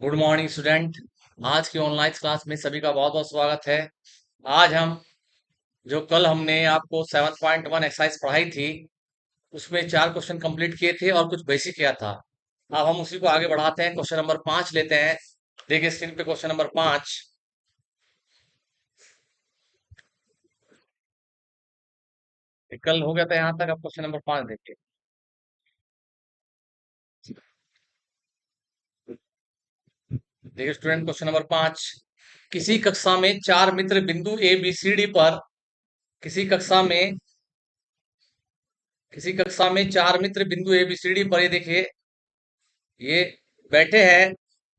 Good morning student. आज की online class में सभी का बहुत बहुत स्वागत है। आज हम जो कल हमने आपको 7.1 एक्सरसाइज पढ़ाई थी उसमें 4 क्वेश्चन कंप्लीट किए थे और कुछ बेसिक किया था। अब हम उसी को आगे बढ़ाते हैं, क्वेश्चन नंबर 5 लेते हैं। देखिए स्क्रीन पे क्वेश्चन नंबर 5। कल हो गया था यहाँ तक, अब क्वेश्चन नंबर 5 देखिए। देखिए स्टूडेंट, क्वेश्चन नंबर 5। किसी कक्षा में चार मित्र बिंदु ए बी सी डी पर किसी कक्षा में किसी कक्षा में चार मित्र बिंदु ए बी सी डी पर, ये देखिए, ये बैठे हैं।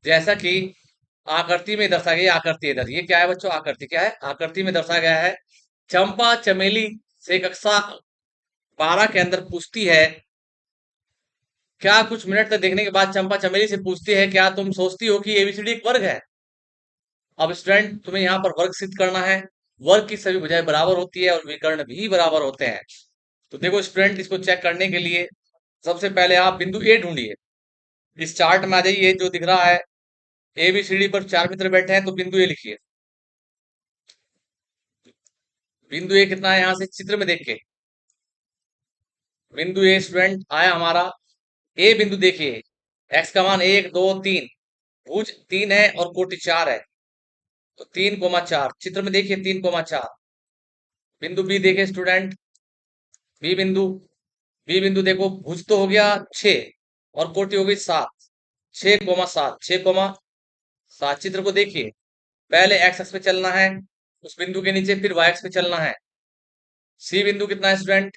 जैसा कि आकृति में दर्शाया गया, आकृति इधर, ये क्या है बच्चों? आकृति क्या है? आकृति में दर्शाया गया है। चंपा चमेली से कक्षा 12 के अंदर पूछती है, क्या कुछ मिनट तक देखने के बाद चंपा चमेली से पूछती है, क्या तुम सोचती हो कि एबीसीडी एक वर्ग है? अब स्टूडेंट, तुम्हें यहाँ पर वर्ग सिद्ध करना है। वर्ग की सभी भुजाएं बराबर होती है और विकर्ण भी बराबर होते हैं। तो देखो स्टूडेंट, इसको चेक करने के लिए सबसे पहले आप बिंदु ए ढूंढिए। इस चार्ट में आ जाइए, जो दिख रहा है एबीसीडी पर चार मित्र बैठे हैं, तो बिंदु ए लिखिए। बिंदु ए कितना है यहां से चित्र में देख के? बिंदु ए स्टूडेंट आया हमारा। ए बिंदु देखिए, एक्स का मान 1 2 3, भुज 3 है और कोटि 4 है, तो 3 4 चित्र में देखिए, 3 4। बिंदु बी देखे स्टूडेंट, बी बिंदु। बी बिंदु देखो, भुज तो हो गया 6 और कोटि हो गई 7, 6 7, 6 7। चित्र को देखिए, पहले एक्स अक्ष पे चलना है, उस बिंदु के नीचे फिर वाई अक्ष पे चलना है। सी बिंदु कितना है स्टूडेंट?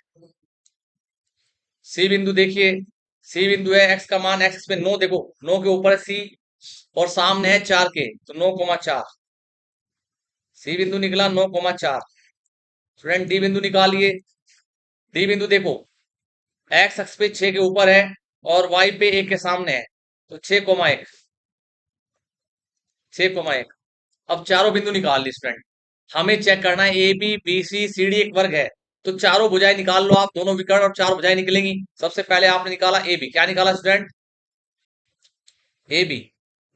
सी बिंदु देखिए, सी बिंदु है, एक्स का मान एक्स पे 9, देखो 9 के ऊपर है सी और सामने है 4 के, तो 9 4। सी बिंदु निकला 9 4। स्टूडेंट डी बिंदु निकालिए। डी बिंदु देखो, एक्स अक्ष पे 6 के ऊपर है और वाई पे 1 के सामने है, तो 6 1, 6 1। अब चारों बिंदु निकाल ली स्टूडेंट। हमें चेक करना है A B B C C D एक वर्ग है, तो चारों भुजाएं निकाल लो आप, दोनों विकर्ण और चार भुजाएं निकलेंगी। सबसे पहले आपने निकाला ए बी। क्या निकाला student? A B.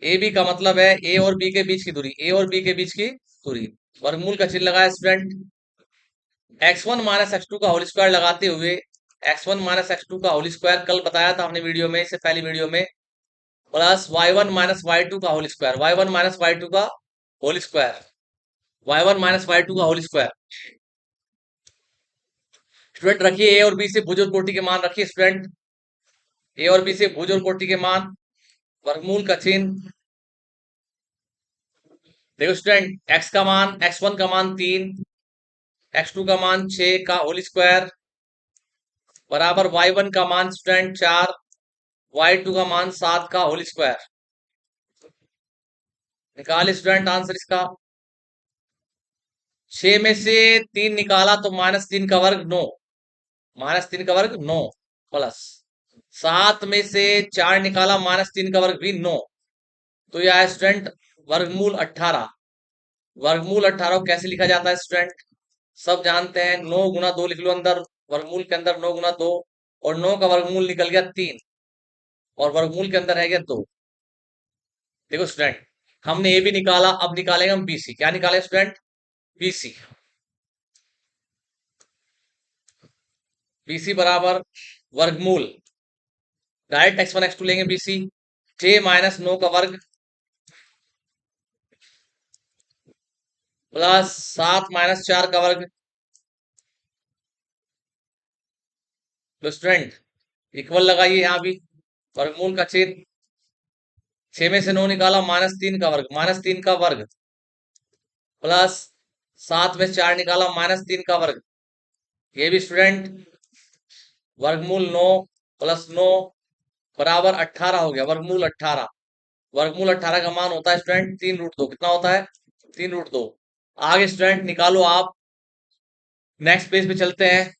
A B का मतलब है ए और बी के बीच की दूरी, ए और बी के बीच की दूरी। वर्गमूल का चिन्ह लगाया student. x1 minus x two का होल स्क्वायर लगाते हुए, x1 माइनस एक्स टू का होल स्क्वायर कल बताया था हमने वीडियो में, इससे पहली वीडियो में, plus y1 minus Y two का whole square, y1 minus Y two का whole square, y1 minus Y two का होल स्क्वायर। स्टूडेंट रखिए ए और बी से भुज और कोटि के मान रखिए स्टूडेंट। ए और बी से भुज और कोटि के मान, वर्गमूल का चिन्ह। देखो स्टूडेंट, एक्स का मान, x1 का मान 3, x2 का मान 6 का होल स्क्वायर बराबर y1 का मान स्टूडेंट 4, y2 का मान 7 का होल स्क्वायर। निकाले स्टूडेंट आंसर इसका। 6 में से 3 निकाला तो -3 का वर्ग 9, -3 का वर्ग 9, प्लस 7 में से 4 निकाला, -3 का वर्ग भी 9, तो यह है स्टूडेंट वर्गमूल 18। वर्गमूल 18 को कैसे लिखा जाता है स्टूडेंट? सब जानते हैं, 9 गुना 2 लिख लो अंदर, वर्गमूल के अंदर 9 गुना 2, और 9 का वर्गमूल निकल गया 3 और वर्गमूल के अंदर है गया 2। देखो स्टूडेंट, हमने ए भी निकाला, अब निकालेंगे हम बीसी। क्या निकाले स्टूडेंट? बीसी। बीसी बराबर वर्गमूल, डायरेक्ट x1 x2 लेंगे बीसी, 6 माइनस 9 का वर्ग प्लस 7 माइनस 4 का वर्ग। तो स्टूडेंट इक्वल लगाइए यहां भी, वर्गमूल का छेद, 6 में से 9 निकाला, -3 का वर्ग, -3 का वर्ग प्लस 7 में से 4 निकाला, -3 का वर्ग। ये भी स्टूडेंट वर्गमूल 9 प्लस 9 बराबर 18 हो गया, वर्गमूल 18। वर्गमूल 18 का मान होता है स्टूडेंट 3√2। कितना होता है? 3√2। आगे स्टूडेंट निकालो आप, नेक्स्ट पेज पे चलते हैं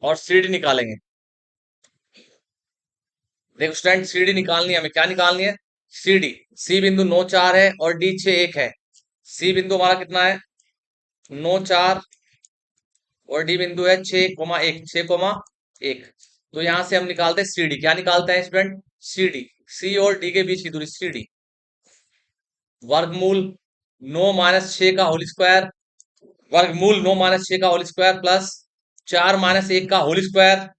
और सीडी निकालेंगे। देखो स्टूडेंट, सीडी निकालनी है हमें। क्या निकालनी है? सीडी। सी बिंदु 9 4 है और डी 6 1 है। सी बिंदु हमारा कितना है? 9 4 और डी बिंदु है 6 1, 6 1। तो यहां से हम निकालते हैं सीडी। क्या निकालते हैं स्टूडेंट? सीडी। सी और डी के बीच की दूरी सी डी, वर्गमूल 9 - 6 का होल स्क्वायर, वर्गमूल 9 - 6 का होल स्क्वायर प्लस 4 - 1 का होल स्क्वायर,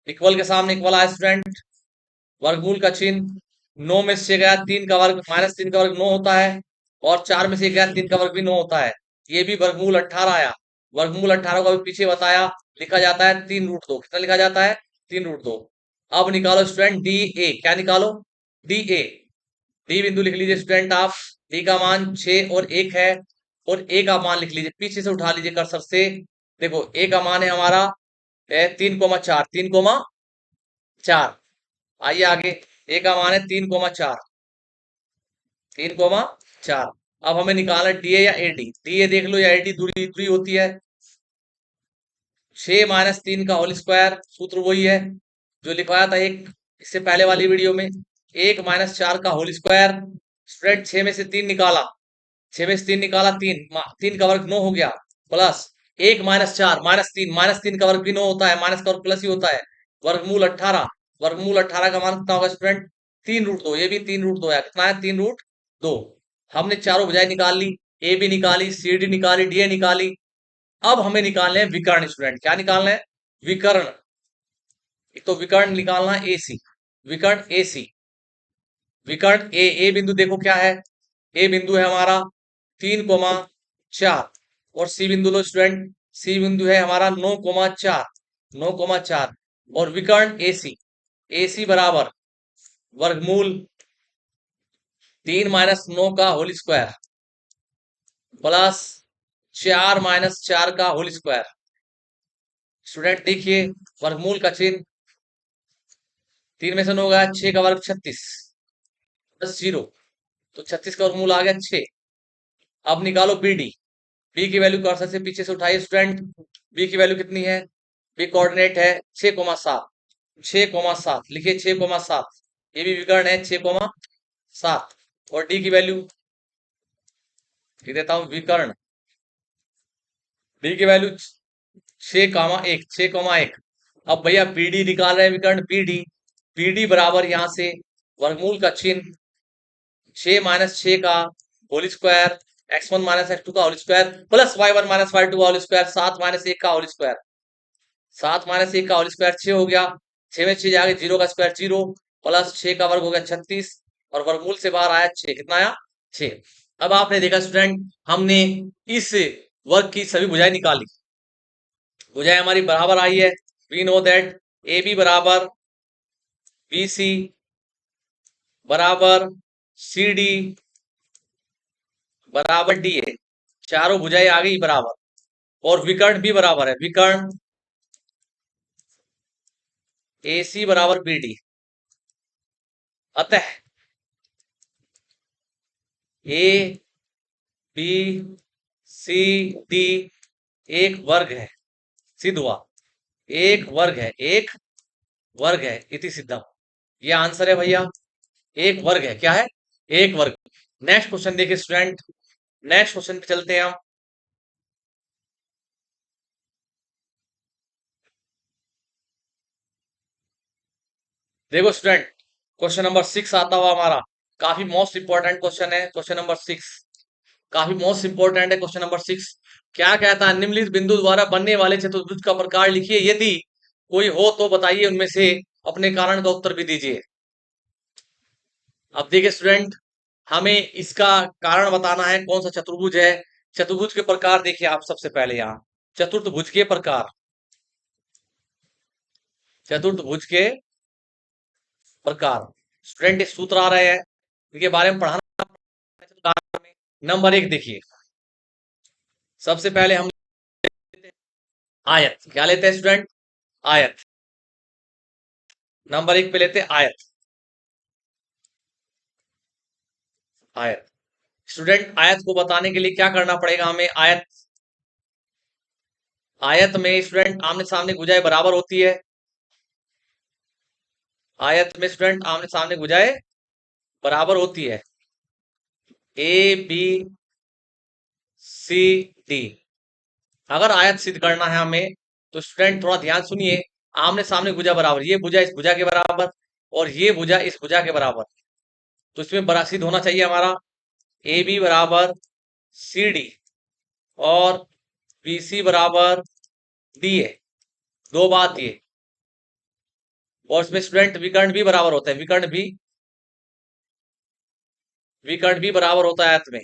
इक्वल के सामने इक्वल आया स्टूडेंट, वर्गमूल का चिन्ह, 9 में से गया 3 का वर्ग, -3 का वर्ग 9 होता है, और 4 में से गया 3 का वर्ग भी 9 होता है, ये भी वर्गमूल 18 आया। वर्गमूल 18 को अभी पीछे बताया, लिखा जाता है 3√2, कितना लिखा जाता है 3√2। अब निकालो स्टूडेंट डी ए, क्या निकालो डी ए, डी बिंदु लिख लीजिए स्टूडेंट आप, डी का मान 6 और 1 है, और ए का मान लिख लीजिए, पीछे से उठा लीजिए कर्सर से, देखो ए का मान है हमारा 3,4, 3,4। आइए आगे, ए का मान है 3,4, 3,4। अब हमें निकालना है डीए या एडी, डीए देख लो या एडी, दूरी दूरी होती है 6 - 3 का होल स्क्वायर, सूत्र वही है जो लिखवाया था एक इससे पहले वाली वीडियो में, 1 - 4 का होल स्क्वायर, स्टूडेंट 6 में से 3 निकाला, 6 में से 3 निकाला, 3 का वर्ग 9 हो गया, प्लस 1 - 4 -3, -3 का वर्ग भी 9 होता है, माइनस का वर्ग प्लस ही होता है, वर्गमूल 18, वर्गमूल 18 का मान कितना होगा स्टूडेंट 3√2, ये भी 3√2 है, कितना है 3√2। हमने चारों भुजाएं निकाल ली, ए भी निकाली, सी डी निकाली, डी ए निकाली। अब हमें निकालने हैं विकर्ण स्टूडेंट, क्या निकालना है विकर्ण, एक तो विकर्ण निकालना ए सी, विकर्ण ए सी, विकर्ण ए बिंदु देखो क्या है, ए बिंदु है हमारा 3,4, और सी बिंदु लो स्टूडेंट, सी बिंदु है हमारा 9,4, 9,4, और विकर्ण ए सी बराबर वर्गमूल 3 - 9 का होल स्क्वायर प्लस 4 - 4 का होल स्क्वायर। स्टूडेंट देखिए वर्गमूल का चिन्ह, 3 में से 9 गया, 6 का वर्ग 36 प्लस 0, तो 36 का वर्गमूल आ गया 6। अब निकालो बी डी, बी की वैल्यू कर्सर से पीछे से उठाइए स्टूडेंट, बी की वैल्यू कितनी है, बी कोऑर्डिनेट है 6,7, 6,7 लिखिए 6,7, ये भी विकर्ण है 6,7, और डी की वैल्यू लिख देता हूं विकर्ण, डी की वैल्यू 6,1, 6,1। अब भैया पीडी निकाल रहे हैं विकर्ण पीडी, पीडी बराबर यहां से वर्गमूल का चिन्ह 6 - 6 का होल स्क्वायर, x1 - x2 का whole square plus y1 - y2 का होल स्क्वायर, 7 - 1 का होल स्क्वायर, 7 - 1 का होल स्क्वायर 6 हो गया, 6 में 6 जाके 0 का स्क्वायर 0, प्लस 6 का वर्ग हो गया 36, और वर्गमूल से बाहर आया 6, कितना आया 6। अब आपने देखा स्टूडेंट, हमने इस वर्ग की सभी भुजाएं निकाली, भुजाएं हमारी बराबर आई है, we know that A B बराबर बी सी बराबर सी डी बराबर डी ए, चारों भुजाएं आ गई बराबर, और विकर्ण भी बराबर है, विकर्ण ए सी बराबर बी डी, अतः ए बी सी डी एक वर्ग है, सिद्ध हुआ, एक वर्ग है, एक वर्ग है, इति सिद्धम, ये आंसर है भैया, एक वर्ग है, क्या है एक वर्ग। नेक्स्ट क्वेश्चन देखिए स्टूडेंट, नेक्स्ट क्वेश्चन पे चलते हैं हम। देखो स्टूडेंट, क्वेश्चन नंबर 6 आता हुआ हमारा, काफी मोस्ट इंपॉर्टेंट क्वेश्चन है क्वेश्चन नंबर 6, काफी मोस्ट इंपॉर्टेंट है क्वेश्चन नंबर 6। क्या कहता है, निम्नलिखित बिंदु द्वारा बनने वाले चतुर्भुज का प्रकार लिखिए, यदि कोई हो तो बताइए उनमें से, अपने कारण का उत्तर भी दीजिए। अब देखिए स्टूडेंट, हमें इसका कारण बताना है, कौन सा चतुर्भुज है, चतुर्भुज के प्रकार देखिए आप सबसे पहले यहाँ, चतुर्भुज के प्रकार, चतुर्भुज के प्रकार, स्टूडेंट इस सूत्र आ रहे हैं, इनके बारे में पढ़ाना। नंबर 1 देखिए, सबसे पहले हम आयत, क्या लेते हैं स्टूडेंट आयत, नंबर 1 पे लेते हैं आयत, आयत। स्टूडेंट आयत को बताने के लिए क्या करना पड़ेगा हमें, आयत, आयत में स्टूडेंट आमने सामने भुजाएं बराबर होती है, आयत में स्टूडेंट आमने सामने भुजाएं बराबर होती है, ए बी सी डी। अगर आयत सिद्ध करना है हमें तो स्टूडेंट थोड़ा ध्यान सुनिए, आमने सामने भुजा बराबर, ये भुजा इस भुजा के बराबर, और ये भुजा इस भुजा के बराबर, तो इसमें बराबर होना चाहिए हमारा ए बी बराबर सी डी और बी सी बराबर डी ए। दो बात ये, और इसमें स्टूडेंट विकर्ण भी बराबर होता है, विकर्ण भी बराबर होता है आयत में।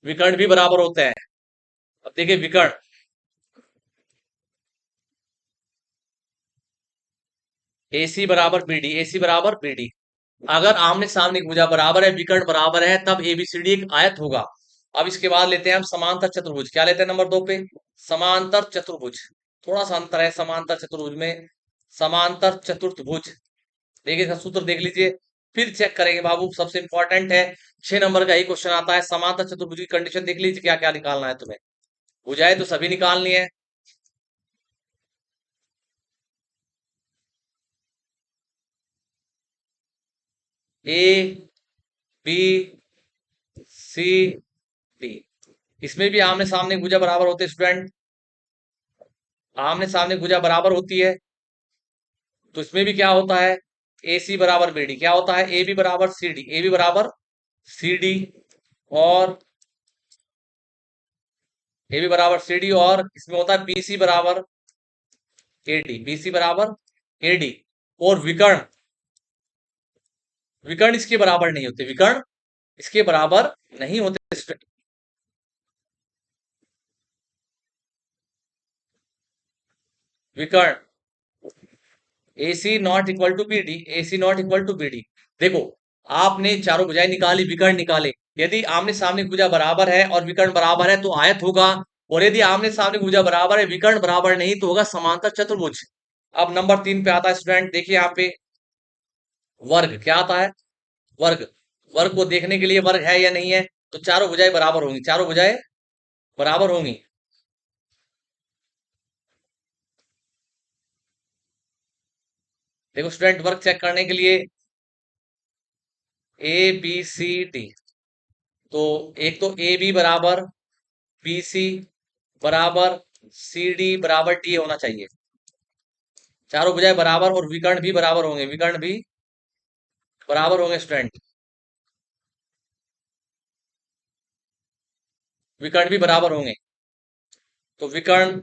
विकर्ण भी बराबर होते हैं। अब देखिए विकर्ण, AC बराबर BD, AC बराबर BD। अगर आमने सामने की भुजा बराबर है, विकर्ण बराबर है, तब ABCD एक आयत होगा। अब इसके बाद लेते हैं हम समांतर चतुर्भुज। क्या लेते हैं नंबर 2 पे? समांतर चतुर्भुज। थोड़ा सा अंतर है समांतर चतुर्भुज में, समांतर चतुर्थभुज। देखिए इसका सूत्र देख लीजिए, फिर चेक करेंगे बाबू, सबसे इंपॉर्टेंट है। 6 नंबर का ही क्वेश्चन आता है। समांतर चतुर्भुज की कंडीशन देख लीजिए, क्या क्या निकालना है तुम्हें। भुजाएं तो सभी निकालनी है। ए बी सी डी, इसमें भी आमने सामने भुजा बराबर होते हैं स्टूडेंट, आमने सामने भुजा बराबर होती है। तो इसमें भी क्या होता है, ए सी बराबर बी डी। क्या होता है, ए बी बराबर सी डी, ए बी बराबर सी डी और ए बी बराबर सी डी, और इसमें होता है बी सी बराबर ए डी, बी सी बराबर ए डी। और विकर्ण, विकर्ण इसके बराबर नहीं होते, विकर्ण इसके बराबर नहीं होते। विकर्ण A C not equal to B D, A C not equal to B D. देखो आपने चारों भुजाएं निकाली, विकर्ण निकाले। यदि आमने सामने की भुजा बराबर है और विकर्ण बराबर है तो आयत होगा, और यदि आमने सामने की भुजा बराबर है, विकर्ण बराबर नहीं, तो होगा समांतर चतुर्भुज। अब नंबर 3 पे आता है स्टूडेंट, देखिए यहाँ पे वर्ग क्या आता है, वर्ग। वर्ग को देखने के लिए वर्ग है या नहीं है, तो चारों भुजाएं बराबर होंगी, चारों भुजाएं बराबर होंगी। देखो स्टूडेंट, वर्ग चेक करने के लिए ए बी सी डी, तो एक तो ए बी बराबर बी सी बराबर सी डी बराबर डी होना चाहिए। चारों भुजाएं बराबर और विकर्ण भी बराबर होंगे, विकर्ण भी बराबर होंगे स्टूडेंट, विकर्ण भी बराबर होंगे। तो विकर्ण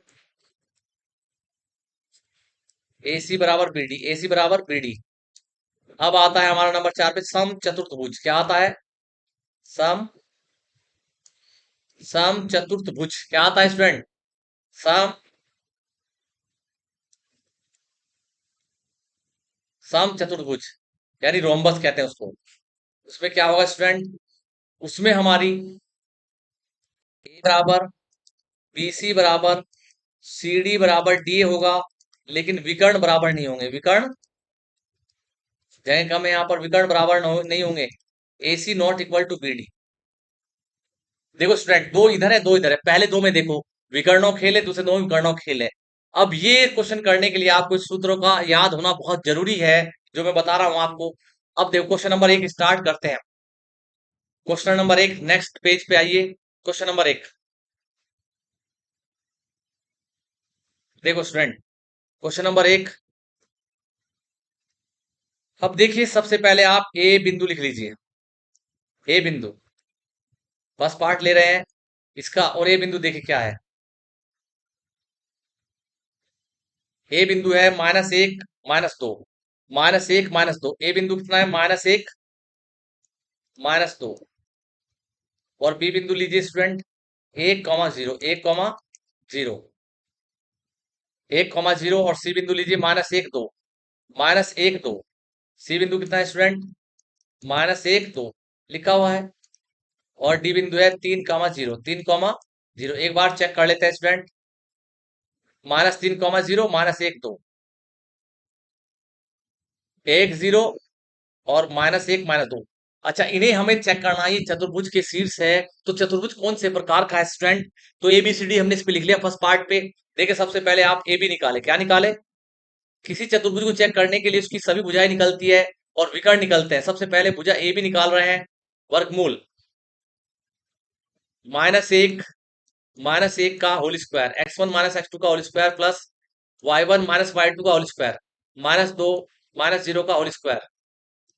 ए सी बराबर बी डी, ए सी बराबर बी डी। अब आता है हमारा नंबर 4 पे सम चतुर्थभुज। क्या आता है, सम सम चतुर्थभुज क्या आता है स्टूडेंट, सम सम चतुर्भुज, यानी रोम्बस कहते हैं उसको। उसमें क्या होगा स्टूडेंट, उसमें हमारी ए बराबर बी सी बराबर सी डी बराबर डी होगा, लेकिन विकर्ण बराबर नहीं होंगे, विकर्ण जगह कम है यहाँ पर, विकर्ण बराबर नहीं होंगे। A C not equal to B D. देखो स्टूडेंट, दो इधर है दो इधर है, पहले दो में देखो विकर्णों खेले, दूसरे दो में विकर्णों खेले। अब ये क्वेश्चन करने के लिए आपको इस सूत्रों का याद होना बहुत जरूरी है, जो मैं बता रहा हूं आपको। अब देखो क्वेश्चन नंबर 1 स्टार्ट करते हैं। क्वेश्चन नंबर 1, नेक्स्ट पेज पे आइए। क्वेश्चन नंबर 1, देखो स्टूडेंट, क्वेश्चन नंबर 1। अब देखिए सबसे पहले आप ए बिंदु लिख लीजिए, ए बिंदु फर्स्ट पार्ट ले रहे हैं इसका। और ए बिंदु देखिए क्या है, ए बिंदु है -1 -2, -1 -2। ए बिंदु कितना है, -1 -2। और बी बिंदु लीजिए स्टूडेंट 1,0, 1,0, 1,0। और सी बिंदु लीजिए -1 2, -1 2। सी बिंदु कितना है स्टूडेंट, -1 2 लिखा हुआ है। और डी बिंदु है 3,0, 3,0। एक बार चेक कर लेते हैं स्टूडेंट, -3,0 -1 2, 1 0 और -1 -2। अच्छा, इन्हें हमें चेक करना है, ये चतुर्भुज के शीर्ष है, तो चतुर्भुज कौन से प्रकार का है स्टूडेंट। तो एबीसीडी हमने इस पे लिख लिया फर्स्ट पार्ट पे। देखिए सबसे पहले आप ए बी निकाले, क्या निकाले, किसी चतुर्भुज को चेक करने के लिए उसकी सभी भुजाएं निकलती है और विकर्ण निकलते हैं। सबसे पहले भुजा ए बी निकाल रहे हैं, वर्गमूल -1 -1 का होल स्क्वायर, x1 -x2 का whole square plus y1 -y2 का होल स्क्वायर, -2 -0 का होल स्क्वायर,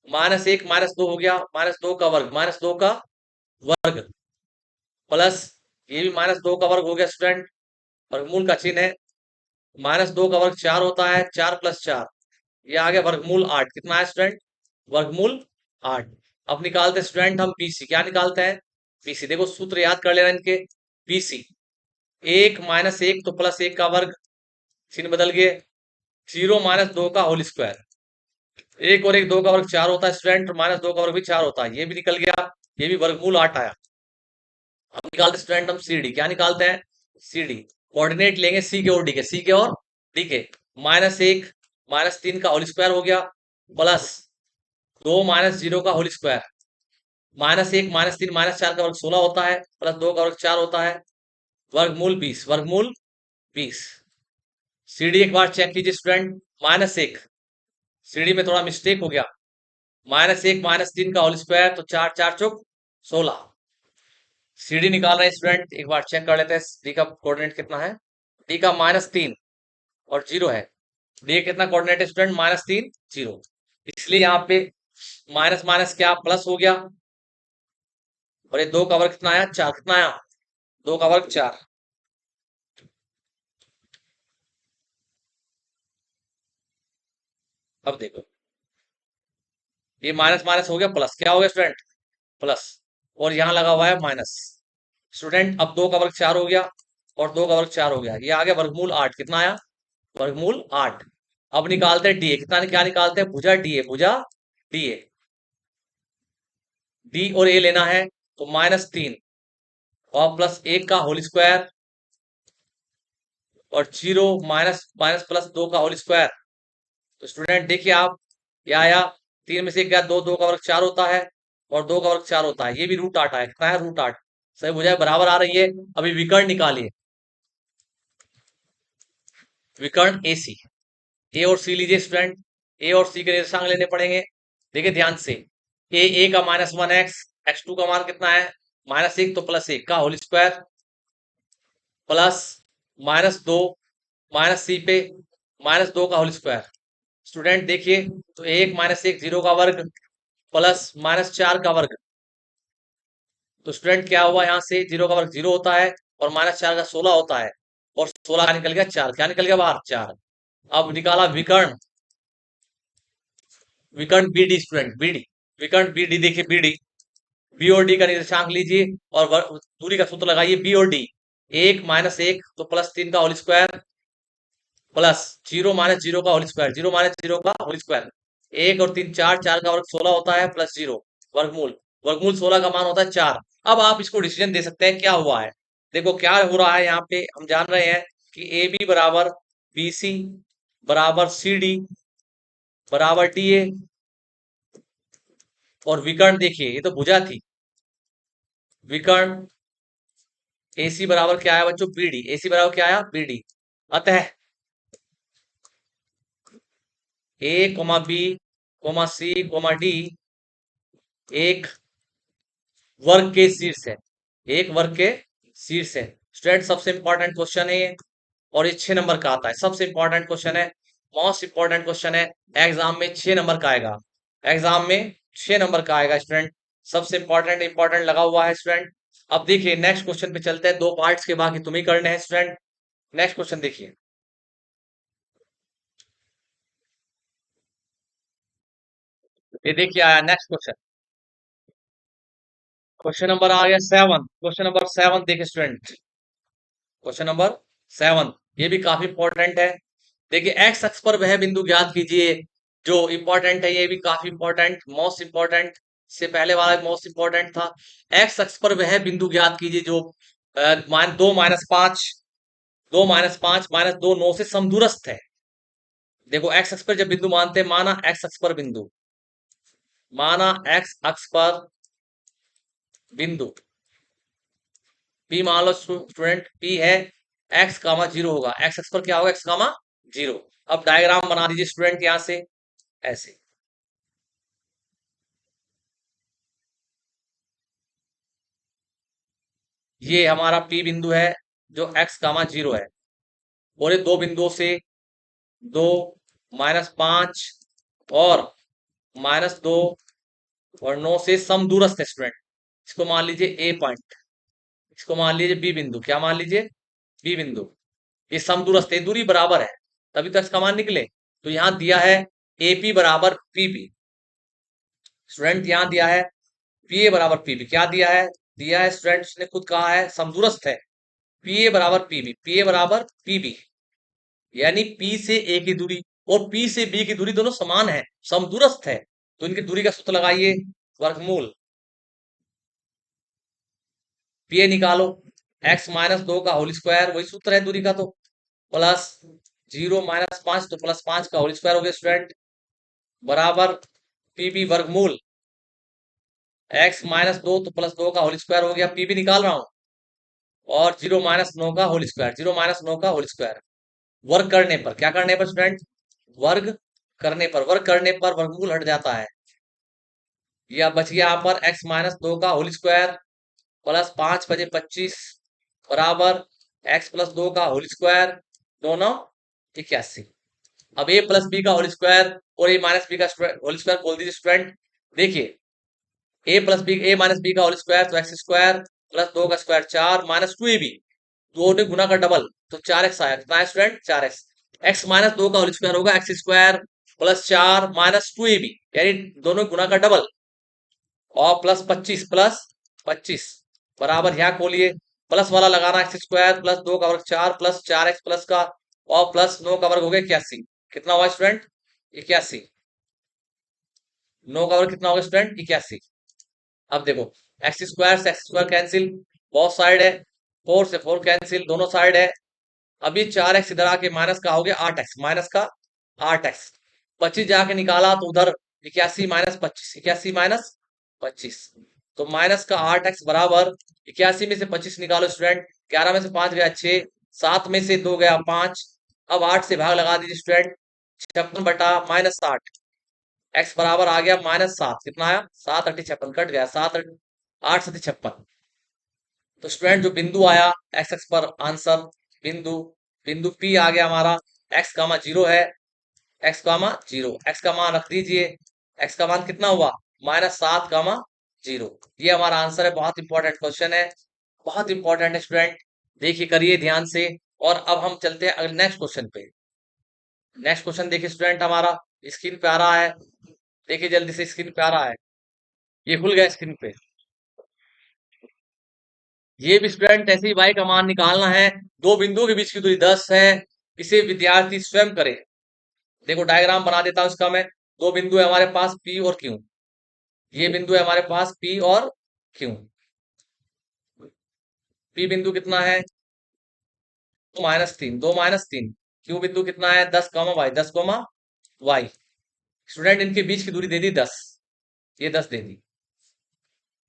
-1 -2 हो गया, -2 का वर्ग, -2 का वर्ग प्लस ये भी -2 का वर्ग हो गया स्टूडेंट, वर्गमूल का चिन्ह है, -2 का वर्ग 4 होता है, 4 प्लस 4, ये आ गया वर्गमूल 8। कितना है स्टूडेंट? वर्गमूल 8। अब निकालते हैं स्टूडेंट हम पीसी। क्या निकालते हैं? पीसी। देखो सूत्र याद कर लेना इनके। पीसी 1 -1 तो +1 का वर्ग, चिन्ह बदल गए, 0 -2 का होल स्क्वायर, 1 और 1 2 का वर्ग 4 होता है स्टूडेंट, और -2 का वर्ग भी 4 होता है, ये भी निकल गया, ये भी वर्गमूल 8 आया। अब निकालते हैं स्टूडेंट हम सीडी। क्या निकालते हैं? सीडी कोऑर्डिनेट लेंगे सी के और डी के, सी के और डी के, -1 -3 का होल स्क्वायर हो गया प्लस 2 -0 का होल स्क्वायर, -1 -3 -4 का वर्ग 16 होता है, प्लस 2 का वर्ग 4 होता है, वर्गमूल 20, वर्गमूल 20। सीडी एक बार चेक कीजिए स्टूडेंट, -1, सीडी में थोड़ा मिस्टेक हो गया, -1 -3 का होल स्क्वायर, तो 4 4 चौक 16। सीडी निकाल रहे हैं स्टूडेंट, एक बार चेक कर लेते हैं डी का कोऑर्डिनेट कितना है। डी का -3 और 0 है, डी कितना कोऑर्डिनेट है स्टूडेंट? -3 0, इसलिए यहाँ पे माइनस माइनस क्या प्लस हो गया, और ये 2 का वर्ग कितना आया? 4। कितना आया? 2 का वर्ग 4। अब देखो ये माइनस माइनस हो गया प्लस, क्या हो गया स्टूडेंट? प्लस, और यहाँ लगा हुआ है माइनस। स्टूडेंट अब 2 का वर्ग 4 हो गया, और 2 का वर्ग 4 हो गया, ये आ गया वर्गमूल 8। कितना आया? वर्गमूल 8। अब निकालते हैं डीए। कितना क्या निकालते हैं? भुजा डीए, भुजा डीए, डी और ए लेना है, तो -3 और +1 का होल स्क्वायर, और 0 माइनस माइनस प्लस 2 का होल स्क्वायर। तो स्टूडेंट देखिए आप, ये आया, 3 में से क्या, 2, 2 का वर्ग 4 होता है, और 2 का वर्ग 4 होता है, ये भी √8 आया। कितना है? √8। सही भुजाएं बराबर आ रही है। अभी विकर्ण निकालिए, विकर्ण एसी। ए और सी लीजिए स्टूडेंट, ए और सी के निर्देशांक लेने पड़ेंगे। देखिए ध्यान से, ए का -1 x2 का मान कितना है? -1 तो +1 का होल स्क्वायर प्लस -2 -c पे -2 का होल स्क्वायर। स्टूडेंट देखिए, तो 1 -1 0 का वर्ग प्लस -4 का वर्ग, तो स्टूडेंट क्या हुआ? यहाँ से 0 का वर्ग 0 होता है, और -4 का 16 होता है, और 16 का निकल गया 4। क्या निकल गया बाहर? 4। अब निकाला विकर्ण, विकर्ण बीडी स्टूडेंट, बीडी, विकर्ण बीडी। देखिए बीडी, बी और डी का निर्देशांक लीजिए, और दूरी का सूत्र लगाइए, बी और डी। 1 -1 तो +3 का होल स्क्वायर प्लस 0 -0 का होल स्क्वायर, 0 -0 का होल स्क्वायर, 1 और 3 4, 4 का वर्ग 16 होता है, प्लस 0, वर्गमूल, वर्गमूल 16 का मान होता है 4। अब आप इसको डिसीजन दे सकते हैं क्या हुआ है। देखो क्या हो रहा है यहाँ पे, हम जान रहे हैं कि ए बी बराबर बी सी बराबर सी डी बराबर डी ए, और विकर्ण देखिए ये तो भुजा थी, विकर्ण AC बराबर क्या आया बच्चों? BD। AC बराबर क्या आया? BD। अतः A, B, C, D एक वर्ग के शीर्ष है, एक वर्ग के शीर्ष है। स्टूडेंट सबसे इंपॉर्टेंट क्वेश्चन है ये, और ये 6 नंबर का आता है। सबसे इंपॉर्टेंट क्वेश्चन है, मोस्ट इंपॉर्टेंट क्वेश्चन है, एग्जाम में 6 नंबर का आएगा, एग्जाम में 6 नंबर का आएगा स्टूडेंट। सबसे इंपॉर्टेंट इंपॉर्टेंट लगा हुआ है स्टूडेंट। अब देखिए नेक्स्ट क्वेश्चन पे चलते हैं, 2 पार्ट्स के बाकी तुम ही करने हैं स्टूडेंट। नेक्स्ट क्वेश्चन देखिए, ये देखिए आया नेक्स्ट क्वेश्चन। क्वेश्चन नंबर आ गया 7, क्वेश्चन नंबर 7 देखिए स्टूडेंट, क्वेश्चन नंबर 7, ये भी काफी इंपॉर्टेंट है। देखिए एक्स अक्ष पर वह बिंदु ज्ञात कीजिए जो इंपॉर्टेंट है, ये भी काफी इंपॉर्टेंट, मोस्ट इंपॉर्टेंट, से पहले वाला मोस्ट इंपॉर्टेंट था। एक्स अक्ष पर वह बिंदु ज्ञात कीजिए जो 2 -5, 2 -5 -2 9 से समदूरस्थ है। देखो एक्स अक्ष पर जब बिंदु मानते हैं, माना एक्स अक्ष पर बिंदु, माना एक्स अक्ष पर बिंदु P मान लो स्टूडेंट, P है, x कामा 0 होगा, x अक्ष पर क्या होगा? x कामा 0। अब डायग्राम बना दीजिए स्टूडेंट यहां से, ऐसे, ये हमारा P बिंदु है, जो एक्स कामा जीरो है, और ये दो बिंदुओं से 2, -5 और -2 और 9 से समदूरस्थ है स्टूडेंट। इसको मान लीजिए ए पॉइंट, इसको मान लीजिए बी बिंदु। क्या मान लीजिए? बी बिंदु। ये समदूरस्थ है, दूरी बराबर है, तभी तो एक्स का मान निकले। तो यहां दिया है एपी बराबर पीबी। स्टूडेंट यहां दिया है पीए बराबर पीबी। क्या दिया है? दिया है स्टूडेंट ने खुद कहा है समदूरस्थ है। पीए बराबर पीबी, पीए बराबर पीबी, यानी पी से ए की दूरी और पी से बी की दूरी दोनों समान है, समदूरस्थ है। तो इनकी दूरी का सूत्र लगाइए, वर्गमूल पीए निकालो, एक्स -2 का होल स्क्वायर, वही सूत्र है दूरी का, तो प्लस 0 -5 तो +5 का होल स्क्वायर हो गया स्टूडेंट, बराबर पीबी वर्गमूल एक्स -2 तो +2 का होल स्क्वायर हो गया, पीबी निकाल रहा हूं, और 0 -9 का होल स्क्वायर, 0 -9 का होल स्क्वायर। वर्ग करने पर, क्या करने पर स्टूडेंट? वर्ग करने पर, वर्ग करने पर वर्गमूल हट जाता है। यह बच गया यहाँ पर एक्स -2 का होल स्क्वायर प्लस 5 बजे 25 बराबर एक्स +2 का होल स्क्वायर, दोनों 81। अब ए प्लस बी का होल स्क्वायर और ए माइनस बी का होल स्क्वायर बोल दीजिए स्टूडेंट। देखिए ए प्लस बी, ए माइनस बी का होल स्क्वायर तो एक्स स्क्वायर प्लस 2 का स्क्वायर 4 -2 ए बी, दो ने गुना का डबल तो 4x आया। कितना है स्टूडेंट? 4x। एक्स -2 का होल स्क्वायर होगा x square plus 4 -2 A B, यानी दोनों गुना का डबल, और प्लस 25 बराबर, यहाँ खोलिए, प्लस वाला लगाना, एक्स स्क्वायर प्लस 2 का वर्ग 4 प्लस 4x प्लस का, और प्लस 9 का वर्ग हो गया 81। कितना हुआ स्टूडेंट? 81। 9 का वर्ग कितना होगा स्टूडेंट? 81। अब देखो, एक्स स्क्वायर से एक्स स्क्वायर कैंसिल, बहुत साइड है, 4 से 4 कैंसिल, दोनों साइड है। अभी 4x इधर आके माइनस का हो गया 8x, माइनस का 8x, 25 जाके निकाला तो उधर 81 -25, 81 -25, तो माइनस का 8x बराबर 81 में से 25 निकालो स्टूडेंट, 11 में से 5 गया 6, 7 में से 2 गया 5, अब 8 से भाग लगा दीजिए स्टूडेंट, 56 बटा -8, एक्स बराबर आ गया -7। कितना आया? 7 8 56, कट गया, 7 8 7 56। तो स्टूडेंट जो बिंदु आया एक्स एक्स पर आंसर, बिंदु बिंदु पी आ गया हमारा, एक्स कामा जीरो है, एक्स कामा जीरो, एक्स का मान रख दीजिए, एक्स का मान कितना हुआ? -7 कामा जीरो। ये हमारा आंसर है। बहुत इंपॉर्टेंट क्वेश्चन है, बहुत इंपॉर्टेंट है स्टूडेंट, देखिए करिए ध्यान से। और अब हम चलते हैं अगले नेक्स्ट क्वेश्चन पे। नेक्स्ट क्वेश्चन देखिए स्टूडेंट, हमारा स्क्रीन पे आ रहा है, देखिए जल्दी से, स्क्रीन पे आ रहा है, ये खुल गया स्क्रीन पे। ये भी स्टूडेंट ऐसे ही y का मान निकालना है, दो बिंदुओं के बीच की दूरी 10 है, इसे विद्यार्थी स्वयं करे। देखो डायग्राम बना देता हूं इसका मैं। दो बिंदु है हमारे पास P और Q, ये बिंदु है हमारे पास P और Q। P बिंदु कितना है? 2 -3, 2 -3। Q बिंदु कितना है? 10 y, 10 y। स्टूडेंट इनके बीच की दूरी दे दी 10, ये 10 दे दी।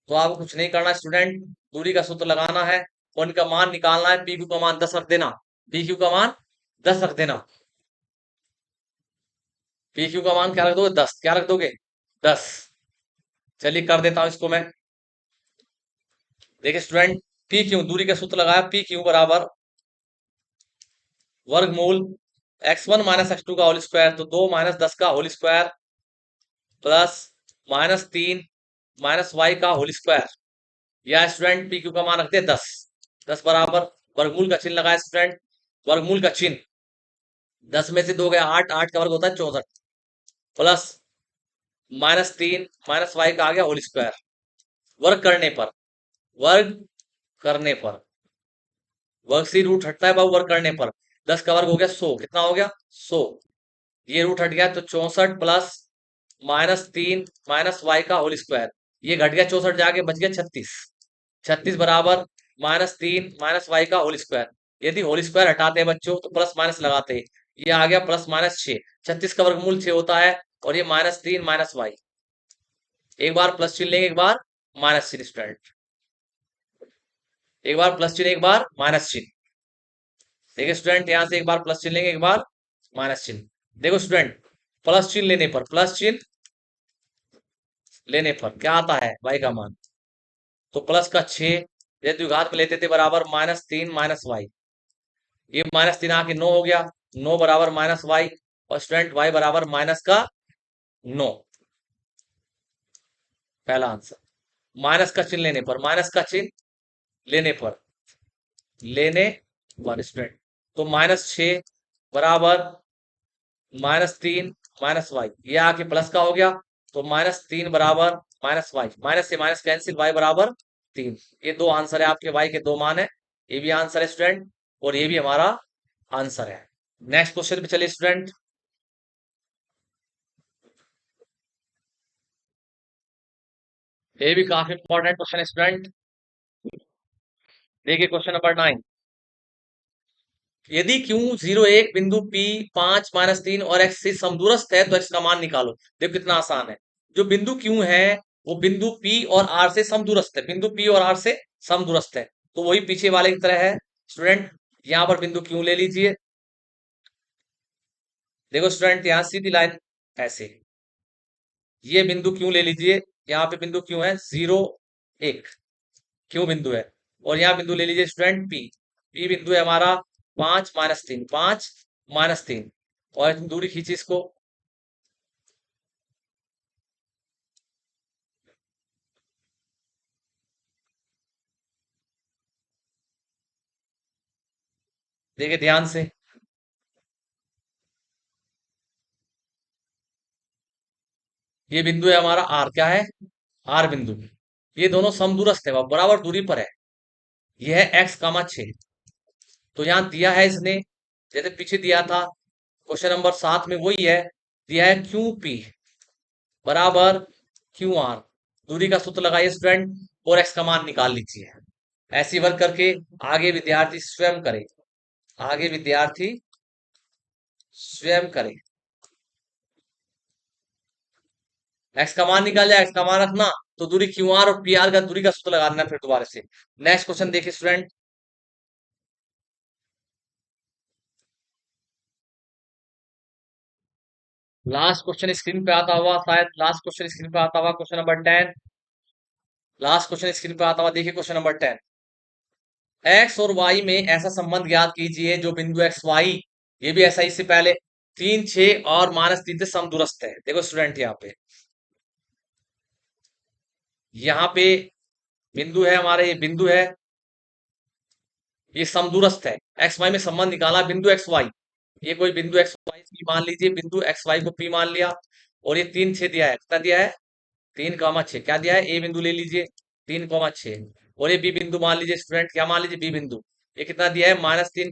तो आपको कुछ नहीं करना स्टूडेंट, दूरी का सूत्र लगाना है और इनका मान निकालना है। पी क्यू का मान 10 रख देना, पी क्यू का मान 10 रख देना, पी क्यू का मान क्या रख दोगे? 10। क्या रख दोगे? 10। चलिए कर देता हूं इसको मैं। देखिए स्टूडेंट, पी क्यू दूरी का सूत्र लगाया, पी क्यू बराबर वर्गमूल x1 -x2 का होल स्क्वायर, तो 2 -10 का होल स्क्वायर प्लस -3 y का होल स्क्वायर, या स्टूडेंट पी क्यू का मान रखते हैं 10। 10 बराबर वर्गमूल का चिन्ह लगाया स्टूडेंट, वर्गमूल का चिन्ह, 10 में से 2 गया 8, 8 का वर्ग होता है 64, प्लस -3 y का आ गया होल स्क्वायर। वर्ग करने पर, वर्ग करने पर, वर्ग से रूट हटता है बाबू, वर्ग करने पर 10 का वर्ग हो गया 100। कितना हो गया? 100। ये रूट हट गया तो 64 प्लस -3 y का होल स्क्वायर, ये घट गया 64 जाके बच गया 36। 36 बराबर -3 y का होल स्क्वायर, यदि होल स्क्वायर हटाते हैं बच्चों तो प्लस माइनस लगाते हैं, ये आ गया +-6। 36 का वर्गमूल 6 होता है, और ये -3 y, एक बार प्लस चिन्ह लेंगे, एक बार माइनस चिन्ह स्टूडेंट, एक बार प्लस चिन्ह एक बार माइनस चिन्ह। देखिए स्टूडेंट, यहां से एक बार प्लस चिन्ह लेंगे, एक बार माइनस चिन्ह। देखो स्टूडेंट, प्लस चिन्ह लेने पर, प्लस चिन्ह लेने पर क्या आता है y का मान? तो प्लस का 6 ये द्विघात में लेते थे बराबर -3 - y। ये -3 आके 9 हो गया, 9 बराबर -y, और स्टूडेंट y बराबर माइनस का 9। पहला आंसर। माइनस का चिन्ह लेने पर, माइनस का चिन्ह लेने पर, लेने पर स्टूडेंट, तो -6 बराबर -3 -y, ये आके प्लस का हो गया, तो -3 बराबर -y, माइनस से माइनस कैंसिल, y बराबर 3। ये दो आंसर है आपके, y के दो मान है। ये भी आंसर है स्टूडेंट, और ये भी हमारा आंसर है। नेक्स्ट क्वेश्चन पे चलिए स्टूडेंट। ये भी काफी इंपॉर्टेंट क्वेश्चन है स्टूडेंट। देखिए क्वेश्चन नंबर 9। यदि Q 01 बिंदु P 5 -3 और x से समदूरस्थ है तो x का मान निकालो। देखो कितना आसान है। जो बिंदु Q है वो बिंदु P और R से समदूरस्थ है, बिंदु P और R से समदूरस्थ है, तो वही पीछे वाले की तरह है स्टूडेंट। यहां पर बिंदु Q ले लीजिए। देखो स्टूडेंट यहां सीधी लाइन ऐसे, ये बिंदु Q ले लीजिए। यहाँ पे बिंदु Q है 01, Q बिंदु है, और यहाँ बिंदु ले लीजिए स्टूडेंट P। P बिंदु है हमारा 5 -3, 5 -3, और इतनी दूरी खींची इसको। देखिए ध्यान से, ये बिंदु है हमारा R, क्या है, R बिंदु। ये दोनों समदूरस्थ है, बराबर दूरी पर है। यह है x, 6। तो यहाँ दिया है इसने, जैसे पीछे दिया था क्वेश्चन नंबर 7 में, वही है, दिया है QP बराबर QR। दूरी का सूत्र लगाइए स्टूडेंट, और x का मान निकाल लीजिए। ऐसी वर्क करके आगे विद्यार्थी स्वयं करे, आगे विद्यार्थी स्वयं करे। एक्स का मान निकाल जाए, एक्स का मान रखना, तो दूरी क्यू आर और पी आर का दूरी का सूत्र लगाना फिर दोबारा से। नेक्स्ट क्वेश्चन देखिए स्टूडेंट। लास्ट क्वेश्चन स्क्रीन पे आता हुआ, शायद लास्ट क्वेश्चन स्क्रीन पे आता हुआ, question number 10। Last question screen पे आता हुआ, देखिए क्वेश्चन नंबर 10। एक्स और वाई में ऐसा संबंध ज्ञात कीजिए जो बिंदु एक्स वाई, ये भी ऐसा, इससे पहले 3 6 और -3 से समदूरस्थ है। देखो स्टूडेंट यहाँ पे बिंदु है हमारे, ये बिंदु है, ये समदूरस्थ है। एक्स वाई में संबंध निकाला, बिंदु एक्स वाई, ये कोई बिंदु एक्स वाई पी मान लीजिए, बिंदु एक्स वाई को पी मान लिया, और ये 3 6 दिया है, कितना दिया है, 3, 6, क्या दिया है, ए बिंदु ले लीजिए, 3, 6, और ये बी बिंदु मान लीजिए स्टूडेंट, क्या मान लीजिए, बी बिंदु, ये कितना दिया है, -3,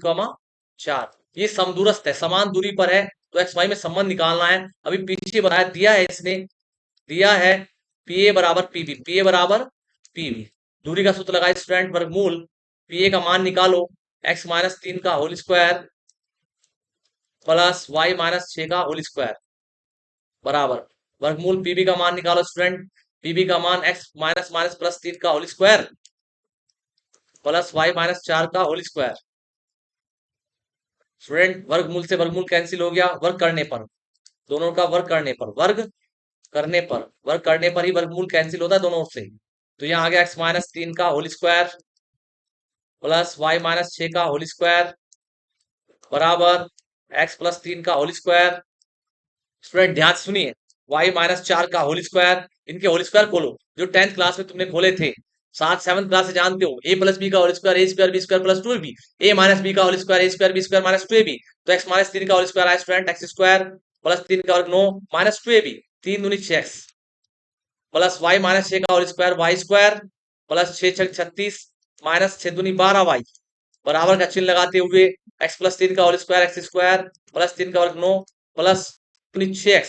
4। ये समदूरस्थ है, समान दूरी पर है, तो एक्स वाई में संबंध निकालना है। अभी पीछे बताया, दिया है इसने, दिया है पी ए बराबर पीबी, पी ए बराबर पीबी। दूरी का सूत्र लगाए स्टूडेंट, वर्गमूल पी ए का मान निकालो, x-3 का होल स्क्वायर प्लस y-6 का होल स्क्वायर बराबर वर्गमूल पीबी का मान निकालो स्टूडेंट। पीबी का मान x माइनस माइनस प्लस 3 का होल स्क्वायर प्लस y-4 का होल स्क्वायर। स्टूडेंट वर्गमूल से वर्गमूल कैंसिल हो गया, वर्ग करने पर, दोनों का वर्ग करने पर, वर्ग करने पर ही वर्गमूल कैंसिल होता है दोनों ओर से। तो यहाँ आ गया x-3 का होल स्क्वायर प्लस y-6 का होल स्क्वायर बराबर x+3 का होल स्क्वायर। स्टूडेंट ध्यान से सुनिए, y-4 का होल स्क्वायर, इनके होल स्क्वायर खोलो, जो 10th क्लास में तुमने खोले थे, 7th 7th क्लास से जानते हो, a प्लस बी का whole square A square B square plus 2ab, a minus B का whole square A square B square minus 2ab, तो x-3 का होल स्क्वायर आया स्टूडेंट, एक्स स्क्वायर प्लस 3 का वर्ग 9 माइनस 2ab, 3 दूनी 6x plus y-6 का whole square y square plus 6 6 36 minus 6 दूनी 12y बराबर का चिन्ह लगाते हुए x+3 का whole square x square plus 3 का वर्ग 9 प्लस 6x,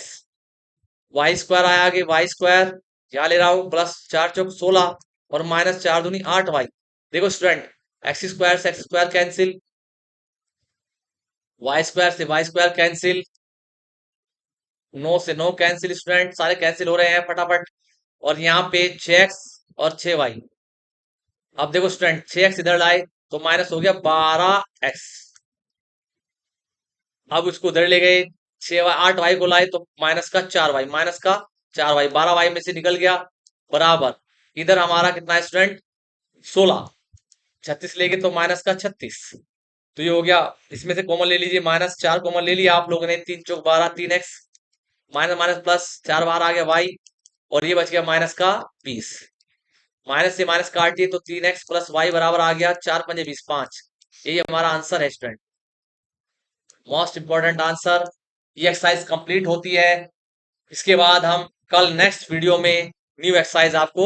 वाई स्क्वायर आया आगे, वाई स्क्वायर यहाँ ले रहा हूं, प्लस 4 चौक 16 और माइनस 4 दूनी 8y। देखो स्टूडेंट, एक्स स्क्वायर से x square cancel, y square से वाई स्क्वायर कैंसिल, 9 से 9 कैंसिल स्टूडेंट, सारे कैंसिल हो रहे हैं फटाफट, और यहाँ पे 6x और 6y। अब देखो स्टूडेंट 6x इधर लाए तो माइनस हो गया 12x, अब उसको उधर ले गए, 8y को लाए तो माइनस का 4y, माइनस का 4y, 12y में से निकल गया बराबर, इधर हमारा कितना है स्टूडेंट, 16। 36 लेंगे तो माइनस का 36, तो ये हो गया। इसमें से कॉमन ले लीजिए, माइनस 4 कॉमन ले लिया आप लोगों ने, 3 चौक 12, 3x, माइनस माइनस प्लस 4 बार आ गया y, और ये बच गया माइनस का 20। माइनस से माइनस काट दिए तो 3x प्लस वाई बराबर आ गया 4 पंजे 20, 5। यही हमारा आंसर है स्टूडेंट, मोस्ट इंपॉर्टेंट आंसर। ये एक्सरसाइज कंप्लीट होती है। इसके बाद हम कल नेक्स्ट वीडियो में न्यू एक्सरसाइज आपको